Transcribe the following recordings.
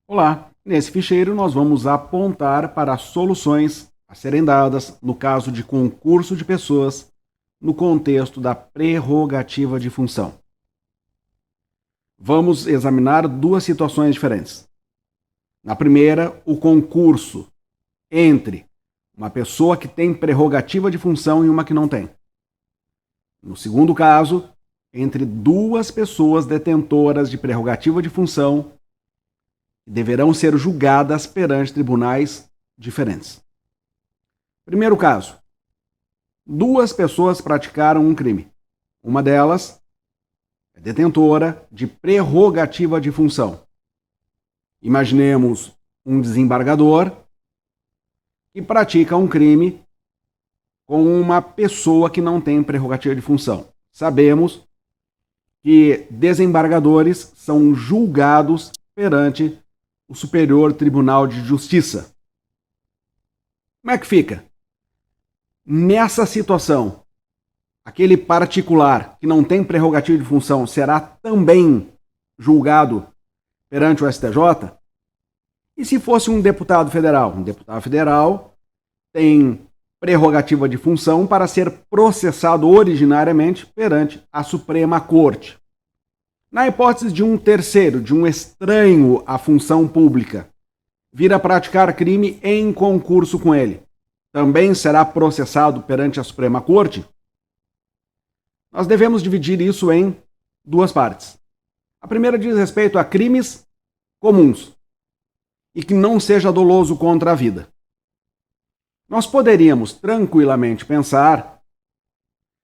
Olá, nesse ficheiro nós vamos apontar para soluções a serem dadas no caso de concurso de pessoas no contexto da prerrogativa de função. Vamos examinar duas situações diferentes. Na primeira, o concurso entre uma pessoa que tem prerrogativa de função e uma que não tem. No segundo caso, entre duas pessoas detentoras de prerrogativa de função deverão ser julgadas perante tribunais diferentes. Primeiro caso: duas pessoas praticaram um crime. Uma delas é detentora de prerrogativa de função. Imaginemos um desembargador que pratica um crime com uma pessoa que não tem prerrogativa de função. Sabemos que desembargadores são julgados perante o Superior Tribunal de Justiça. Como é que fica? Nessa situação, aquele particular que não tem prerrogativa de função será também julgado perante o STJ? E se fosse um deputado federal? Um deputado federal tem prerrogativa de função para ser processado originariamente perante a Suprema Corte. Na hipótese de um terceiro, de um estranho à função pública, vir a praticar crime em concurso com ele, também será processado perante a Suprema Corte? Nós devemos dividir isso em duas partes. A primeira diz respeito a crimes comuns e que não seja doloso contra a vida. Nós poderíamos tranquilamente pensar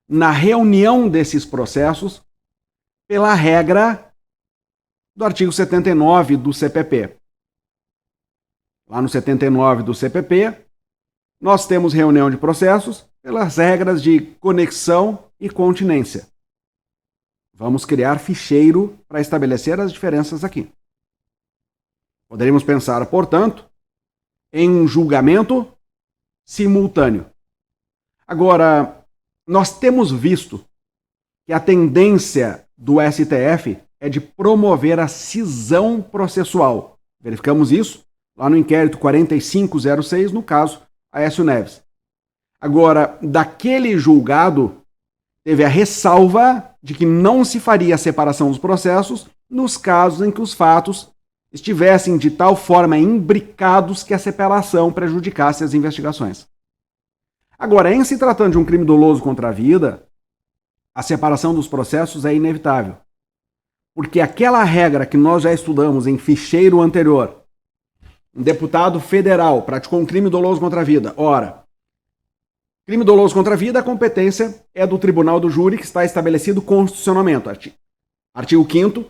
na reunião desses processos pela regra do artigo 79 do CPP. Lá no 79 do CPP, nós temos reunião de processos pelas regras de conexão e continência. Vamos criar ficheiro para estabelecer as diferenças aqui. Poderíamos pensar, portanto, em um julgamento simultâneo. Agora, nós temos visto que a tendência do STF é de promover a cisão processual. Verificamos isso lá no inquérito 4506, no caso Aécio Neves. Agora, daquele julgado, teve a ressalva de que não se faria a separação dos processos nos casos em que os fatos estivessem de tal forma imbricados que a separação prejudicasse as investigações. Agora, em se tratando de um crime doloso contra a vida, a separação dos processos é inevitável. Porque aquela regra que nós já estudamos em ficheiro anterior, um deputado federal praticou um crime doloso contra a vida. Ora, crime doloso contra a vida, a competência é do tribunal do júri, que está estabelecido constitucionalmente. Artigo 5º,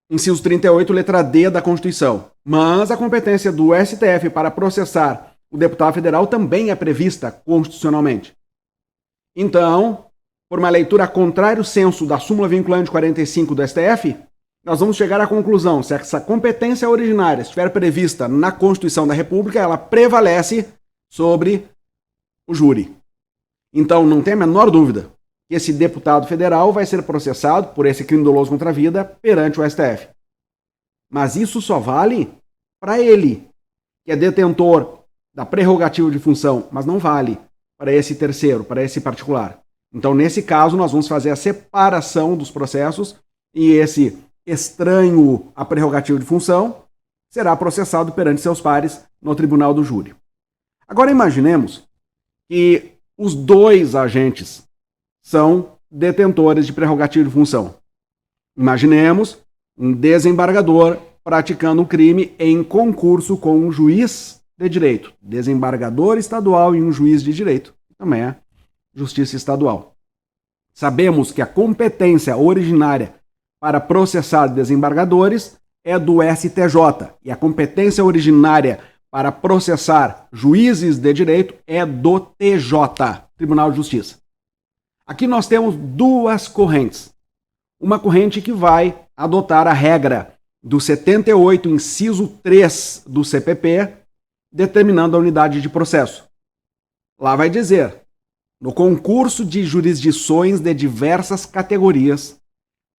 inciso 38, letra D da Constituição. Mas a competência do STF para processar o deputado federal também é prevista constitucionalmente. Então, por uma leitura contrário senso da súmula vinculante 45 do STF, nós vamos chegar à conclusão: se essa competência originária estiver prevista na Constituição da República, ela prevalece sobre o júri. Então, não tem a menor dúvida que esse deputado federal vai ser processado por esse crime doloso contra a vida perante o STF. Mas isso só vale para ele, que é detentor da prerrogativa de função, mas não vale para esse terceiro, para esse particular. Então, nesse caso, nós vamos fazer a separação dos processos e esse estranho à prerrogativa de função será processado perante seus pares no tribunal do júri. Agora, imaginemos que os dois agentes são detentores de prerrogativa de função. Imaginemos um desembargador praticando um crime em concurso com um juiz de direito, desembargador estadual e um juiz de direito, que também é Justiça Estadual. Sabemos que a competência originária para processar desembargadores é do STJ e a competência originária para processar juízes de direito é do TJ, Tribunal de Justiça. Aqui nós temos duas correntes. Uma corrente que vai adotar a regra do 78, inciso 3 do CPP, determinando a unidade de processo. Lá vai dizer: no concurso de jurisdições de diversas categorias,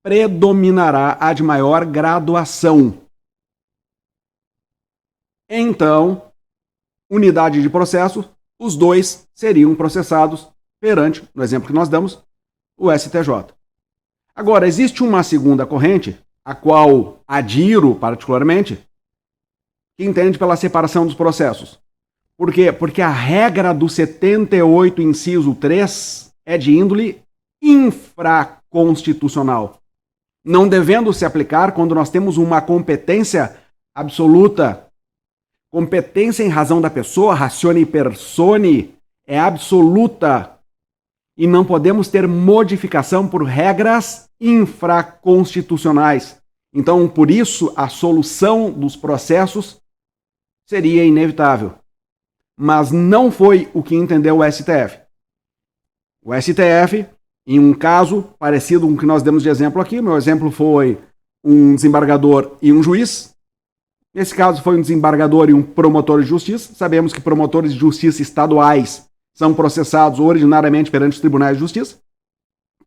predominará a de maior graduação. então, unidade de processo, os dois seriam processados perante, no exemplo que nós damos, o STJ. Agora, existe uma segunda corrente, a qual adiro particularmente, que entende pela separação dos processos. Por quê? Porque a regra do 78, inciso 3, é de índole infraconstitucional, não devendo se aplicar quando nós temos uma competência absoluta. Competência em razão da pessoa, ratione persone, é absoluta. E não podemos ter modificação por regras infraconstitucionais. Então, por isso, a solução dos processos seria inevitável. Mas não foi o que entendeu o STF. O STF, em um caso parecido com o que nós demos de exemplo aqui, meu exemplo foi um desembargador e um juiz. Nesse caso foi um desembargador e um promotor de justiça. Sabemos que promotores de justiça estaduais são processados ordinariamente perante os tribunais de justiça,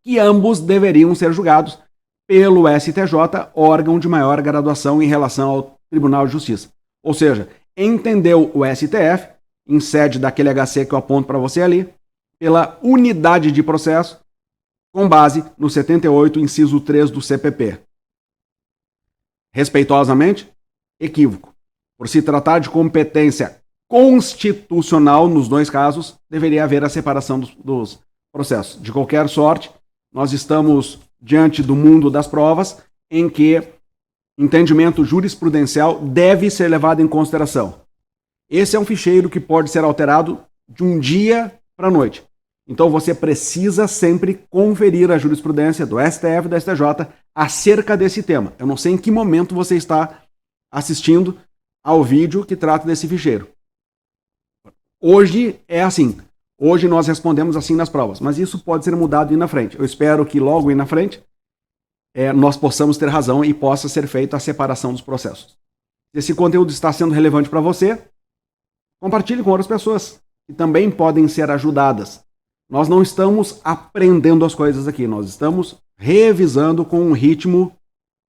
e ambos deveriam ser julgados pelo STJ, órgão de maior graduação em relação ao Tribunal de Justiça. Ou seja, entendeu o STF, em sede daquele HC que eu aponto para você ali, pela unidade de processo, com base no 78, inciso 3 do CPP. Respeitosamente, equívoco. Por se tratar de competência constitucional nos dois casos, deveria haver a separação dos processos. De qualquer sorte, nós estamos diante do mundo das provas, em que entendimento jurisprudencial deve ser levado em consideração. Esse é um ficheiro que pode ser alterado de um dia para a noite. Então você precisa sempre conferir a jurisprudência do STF e do STJ acerca desse tema. Eu não sei em que momento você está assistindo ao vídeo que trata desse ficheiro. Hoje é assim. Hoje nós respondemos assim nas provas, mas isso pode ser mudado aí na frente. Eu espero que logo aí na frente nós possamos ter razão e possa ser feita a separação dos processos. Se esse conteúdo está sendo relevante para você, compartilhe com outras pessoas que também podem ser ajudadas. Nós não estamos aprendendo as coisas aqui, nós estamos revisando com um ritmo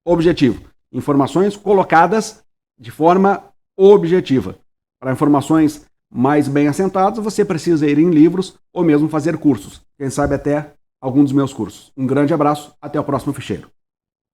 objetivo. Informações colocadas de forma objetiva. Para informações mais bem assentadas, você precisa ir em livros ou mesmo fazer cursos. Quem sabe até algum dos meus cursos. Um grande abraço, até o próximo ficheiro.